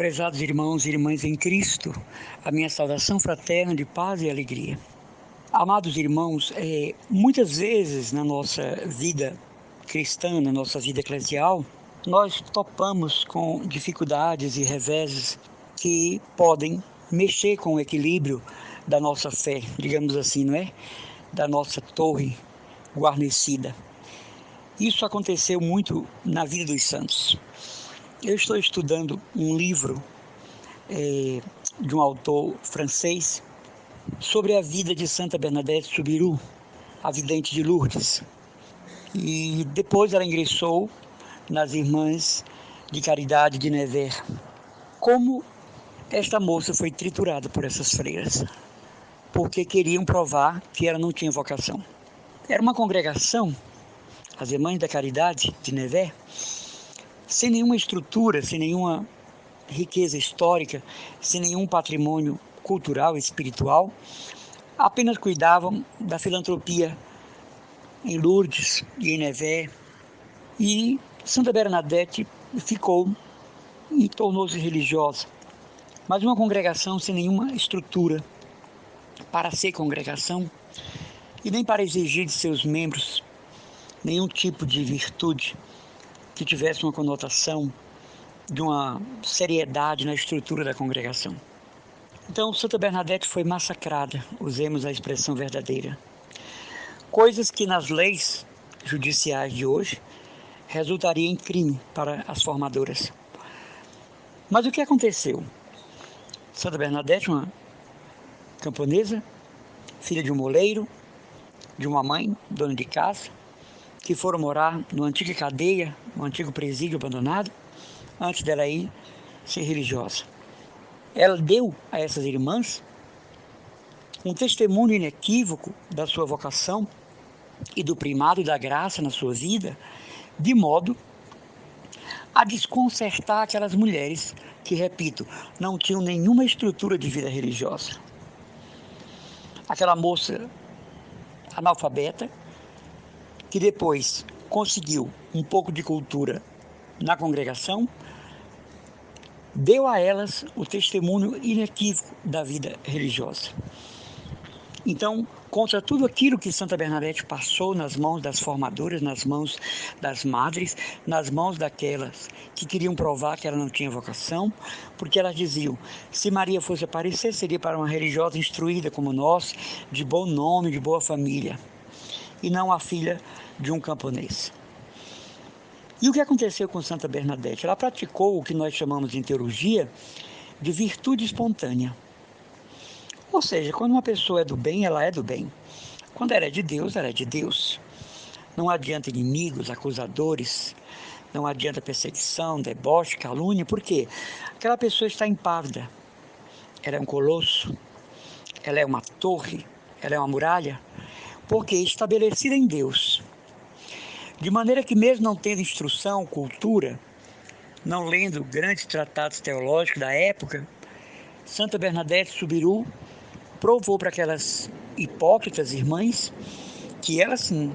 Prezados irmãos e irmãs em Cristo, a minha saudação fraterna de paz e alegria. Amados irmãos, muitas vezes na nossa vida cristã, na nossa vida eclesial, nós topamos com dificuldades e reveses que podem mexer com o equilíbrio da nossa fé, digamos assim, não é? Da nossa torre guarnecida. Isso aconteceu muito na vida dos santos. Eu estou estudando um livro de um autor francês sobre a vida de Santa Bernadette Soubirous, a vidente de Lourdes. E depois ela ingressou nas Irmãs de Caridade de Nevers. Como esta moça foi triturada por essas freiras, porque queriam provar que ela não tinha vocação. Era uma congregação, as Irmãs da Caridade de Nevers, sem nenhuma estrutura, sem nenhuma riqueza histórica, sem nenhum patrimônio cultural e espiritual, apenas cuidavam da filantropia em Lourdes e em Nevers. E Santa Bernadette ficou e tornou-se religiosa, mas uma congregação sem nenhuma estrutura para ser congregação e nem para exigir de seus membros nenhum tipo de virtude que tivesse uma conotação de uma seriedade na estrutura da congregação. Então, Santa Bernadette foi massacrada, usemos a expressão verdadeira. Coisas que nas leis judiciais de hoje resultaria em crime para as formadoras. Mas o que aconteceu? Santa Bernadette, uma camponesa, filha de um moleiro, de uma mãe, dona de casa, que foram morar numa antiga cadeia, um antigo presídio abandonado, antes dela ir ser religiosa. Ela deu a essas irmãs um testemunho inequívoco da sua vocação e do primado da graça na sua vida, de modo a desconcertar aquelas mulheres que, repito, não tinham nenhuma estrutura de vida religiosa. Aquela moça analfabeta, que depois conseguiu um pouco de cultura na congregação, deu a elas o testemunho inequívoco da vida religiosa. Então, contra tudo aquilo que Santa Bernadette passou nas mãos das formadoras, nas mãos das madres, nas mãos daquelas que queriam provar que ela não tinha vocação, porque elas diziam, se Maria fosse aparecer, seria para uma religiosa instruída como nós, de bom nome, de boa família, e não a filha de um camponês. E o que aconteceu com Santa Bernadette? Ela praticou o que nós chamamos em teologia de virtude espontânea. Ou seja, quando uma pessoa é do bem, ela é do bem. Quando ela é de Deus, ela é de Deus. Não adianta inimigos, acusadores, não adianta perseguição, deboche, calúnia, por quê? Aquela pessoa está impávida. Ela é um colosso, ela é uma torre, ela é uma muralha, porque estabelecida em Deus. De maneira que mesmo não tendo instrução, cultura, não lendo grandes tratados teológicos da época, Santa Bernadette Soubirous provou para aquelas hipócritas irmãs que ela sim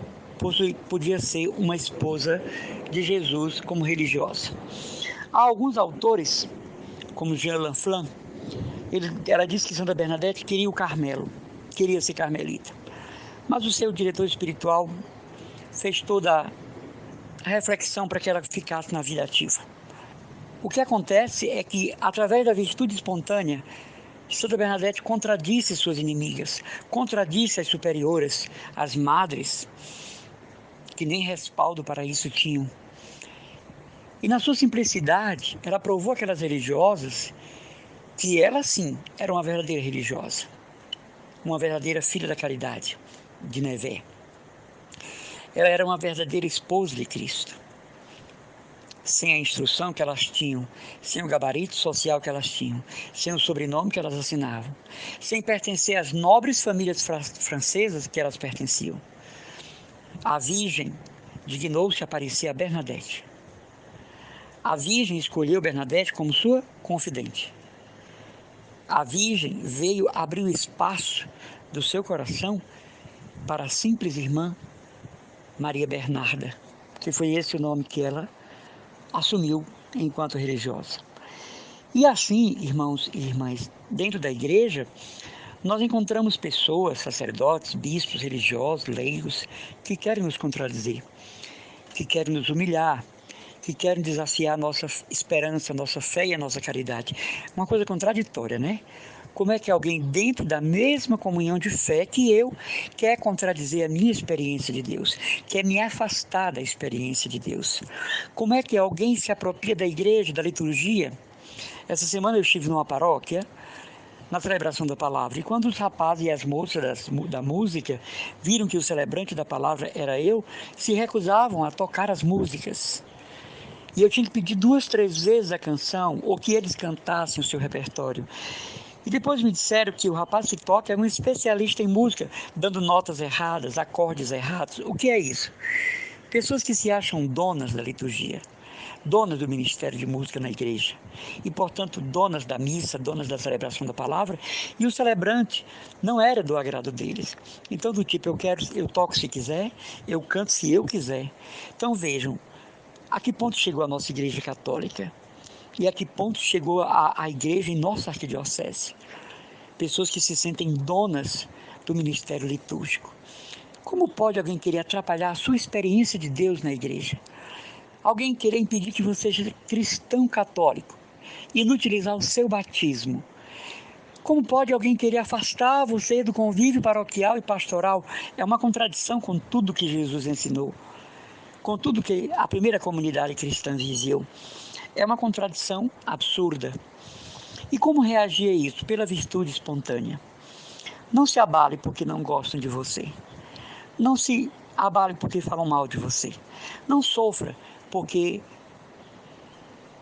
podia ser uma esposa de Jesus como religiosa. Há alguns autores, como Jean Lanflam, ela disse que Santa Bernadette queria o Carmelo, queria ser carmelita. Mas o seu diretor espiritual fez toda a reflexão para que ela ficasse na vida ativa. O que acontece é que, através da virtude espontânea, Santa Bernadette contradisse suas inimigas, contradisse as superiores, as madres, que nem respaldo para isso tinham. E na sua simplicidade, ela provou àquelas religiosas que ela sim era uma verdadeira religiosa, uma verdadeira filha da caridade de Nevers. Ela era uma verdadeira esposa de Cristo. Sem a instrução que elas tinham, sem o gabarito social que elas tinham, sem o sobrenome que elas assinavam, sem pertencer às nobres famílias francesas que elas pertenciam. A Virgem dignou-se aparecer a Bernadette. A Virgem escolheu Bernadette como sua confidente. A Virgem veio abrir o espaço do seu coração para a simples irmã Maria Bernarda, que foi esse o nome que ela assumiu enquanto religiosa. E assim, irmãos e irmãs, dentro da igreja, nós encontramos pessoas, sacerdotes, bispos, religiosos, leigos, que querem nos contradizer, que querem nos humilhar, que querem desafiar a nossa esperança, a nossa fé e a nossa caridade. Uma coisa contraditória, né? Como é que alguém dentro da mesma comunhão de fé que eu quer contradizer a minha experiência de Deus, quer me afastar da experiência de Deus? Como é que alguém se apropria da igreja, da liturgia? Essa semana eu estive numa paróquia, na celebração da palavra, e quando os rapazes e as moças da música viram que o celebrante da palavra era eu, se recusavam a tocar as músicas. E eu tinha que pedir 2, 3 vezes a canção, ou que eles cantassem o seu repertório. E depois me disseram que o rapaz que toca é um especialista em música, dando notas erradas, acordes errados. O que é isso? Pessoas que se acham donas da liturgia, donas do ministério de música na igreja, e portanto donas da missa, donas da celebração da palavra, e o celebrante não era do agrado deles. Então do tipo, eu toco se quiser, eu canto se eu quiser. Então vejam, a que ponto chegou a nossa igreja católica? E a que ponto chegou a igreja em nossa arquidiocese? Pessoas que se sentem donas do ministério litúrgico. Como pode alguém querer atrapalhar a sua experiência de Deus na igreja? Alguém querer impedir que você seja cristão católico e inutilizar o seu batismo? Como pode alguém querer afastar você do convívio paroquial e pastoral? É uma contradição com tudo que Jesus ensinou, com tudo que a primeira comunidade cristã viveu. É uma contradição absurda. E como reagir a isso? Pela virtude espontânea. Não se abale porque não gostam de você. Não se abale porque falam mal de você. Não sofra porque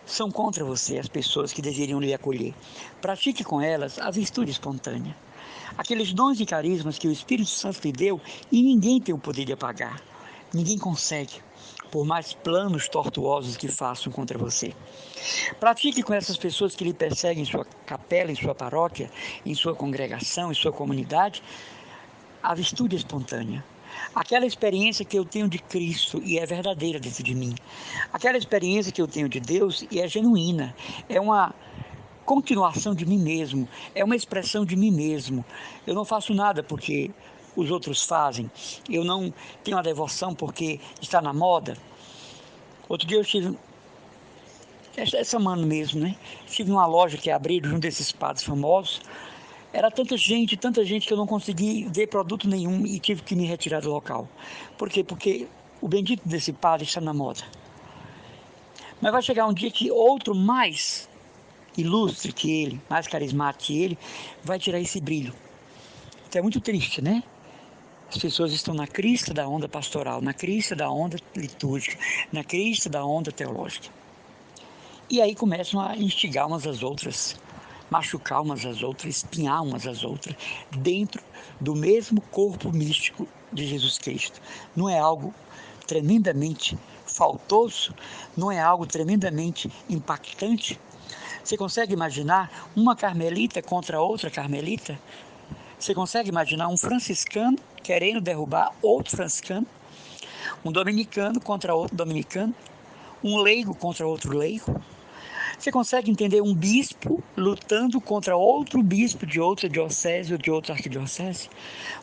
são contra você as pessoas que deveriam lhe acolher. Pratique com elas a virtude espontânea. Aqueles dons e carismas que o Espírito Santo lhe deu e ninguém tem o poder de apagar. Ninguém consegue, por mais planos tortuosos que façam contra você. Pratique com essas pessoas que lhe perseguem em sua capela, em sua paróquia, em sua congregação, em sua comunidade, a virtude espontânea. Aquela experiência que eu tenho de Cristo e é verdadeira dentro de mim. Aquela experiência que eu tenho de Deus e é genuína. É uma continuação de mim mesmo. É uma expressão de mim mesmo. Eu não faço nada porque os outros fazem. Eu não tenho a devoção porque está na moda. Outro dia eu estive, essa semana mesmo, né? Estive numa loja que abriram junto desses padres famosos. Era tanta gente que eu não consegui ver produto nenhum e tive que me retirar do local. Por quê? Porque o bendito desse padre está na moda. Mas vai chegar um dia que outro mais ilustre que ele, mais carismático que ele, vai tirar esse brilho. Então é muito triste, né? As pessoas estão na crista da onda pastoral, na crista da onda litúrgica, na crista da onda teológica. E aí começam a instigar umas às outras, machucar umas às outras, espinhar umas às outras, dentro do mesmo corpo místico de Jesus Cristo. Não é algo tremendamente faltoso? Não é algo tremendamente impactante? Você consegue imaginar uma carmelita contra outra carmelita? Você consegue imaginar um franciscano querendo derrubar outro franciscano? Um dominicano contra outro dominicano? Um leigo contra outro leigo? Você consegue entender um bispo lutando contra outro bispo de outra diocese ou de outra arquidiocese?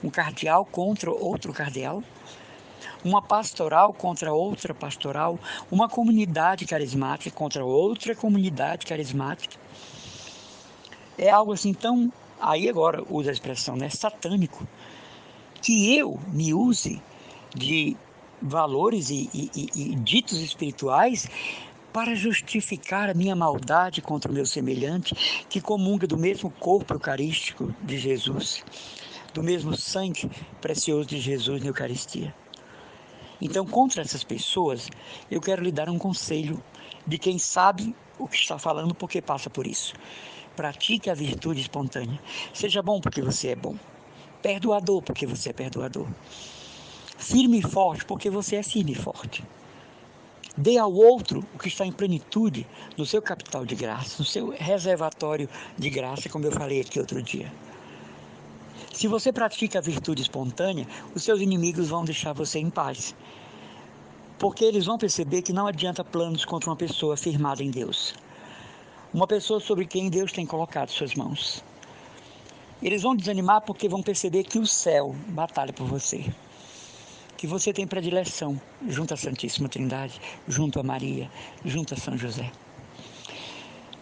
Um cardeal contra outro cardeal? Uma pastoral contra outra pastoral? Uma comunidade carismática contra outra comunidade carismática? É algo assim tão, aí agora usa a expressão, né, satânico, que eu me use de valores e ditos espirituais para justificar a minha maldade contra o meu semelhante, que comunga do mesmo corpo eucarístico de Jesus, do mesmo sangue precioso de Jesus na Eucaristia. Então, contra essas pessoas, eu quero lhe dar um conselho de quem sabe o que está falando porque passa por isso. Pratique a virtude espontânea. Seja bom porque você é bom. Perdoador porque você é perdoador. Firme e forte porque você é firme e forte. Dê ao outro o que está em plenitude no seu capital de graça, no seu reservatório de graça, como eu falei aqui outro dia. Se você pratica a virtude espontânea, os seus inimigos vão deixar você em paz, porque eles vão perceber que não adianta planos contra uma pessoa firmada em Deus. uma pessoa sobre quem Deus tem colocado suas mãos. Eles vão desanimar porque vão perceber que o céu batalha por você, que você tem predileção junto à Santíssima Trindade, junto a Maria, junto a São José.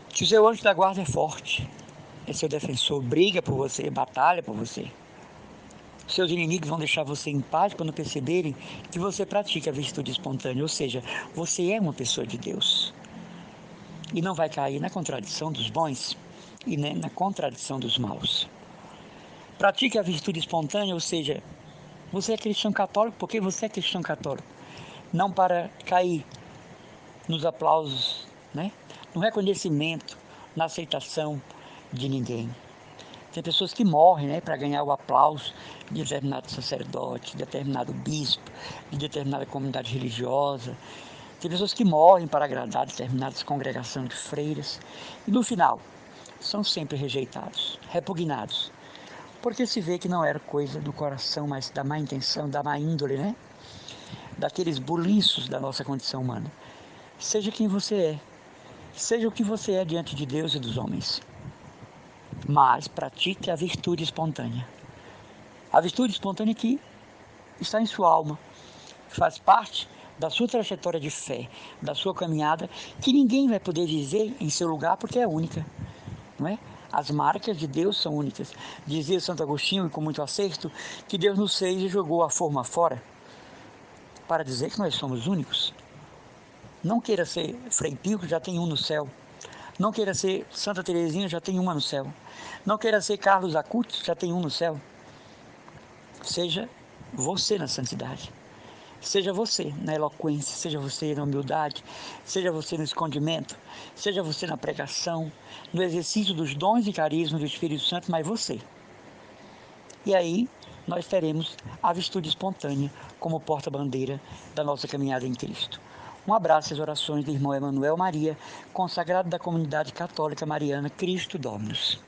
Que o seu anjo da guarda é forte, é seu defensor, briga por você, batalha por você. Seus inimigos vão deixar você em paz quando perceberem que você pratica a virtude espontânea, ou seja, você é uma pessoa de Deus. E não vai cair na contradição dos bons e nem na contradição dos maus. Pratique a virtude espontânea, ou seja, você é cristão católico porque você é cristão católico. Não para cair nos aplausos, no reconhecimento, na aceitação de ninguém. Tem pessoas que morrem para ganhar o aplauso de determinado sacerdote, de determinado bispo, de determinada comunidade religiosa. Tem pessoas que morrem para agradar determinadas congregações de freiras. E no final, são sempre rejeitados, repugnados. Porque se vê que não era coisa do coração, mas da má intenção, da má índole, daqueles buliços da nossa condição humana. Seja quem você é, seja o que você é diante de Deus e dos homens. Mas pratique a virtude espontânea. A virtude espontânea que está em sua alma, faz parte da sua trajetória de fé, da sua caminhada, que ninguém vai poder viver em seu lugar porque é única, não é? As marcas de Deus são únicas. Dizia Santo Agostinho, e com muito acerto, que Deus nos fez e jogou a forma fora para dizer que nós somos únicos. Não queira ser Frei Pio, que já tem um no céu. Não queira ser Santa Teresinha, já tem uma no céu. Não queira ser Carlos Acutis, já tem um no céu. Seja você na santidade. Seja você na eloquência, seja você na humildade, seja você no escondimento, seja você na pregação, no exercício dos dons e carismas do Espírito Santo, mas você. E aí nós teremos a virtude espontânea como porta-bandeira da nossa caminhada em Cristo. Um abraço às orações do irmão Emanuel Maria, consagrado da comunidade católica mariana Cristo Dominus.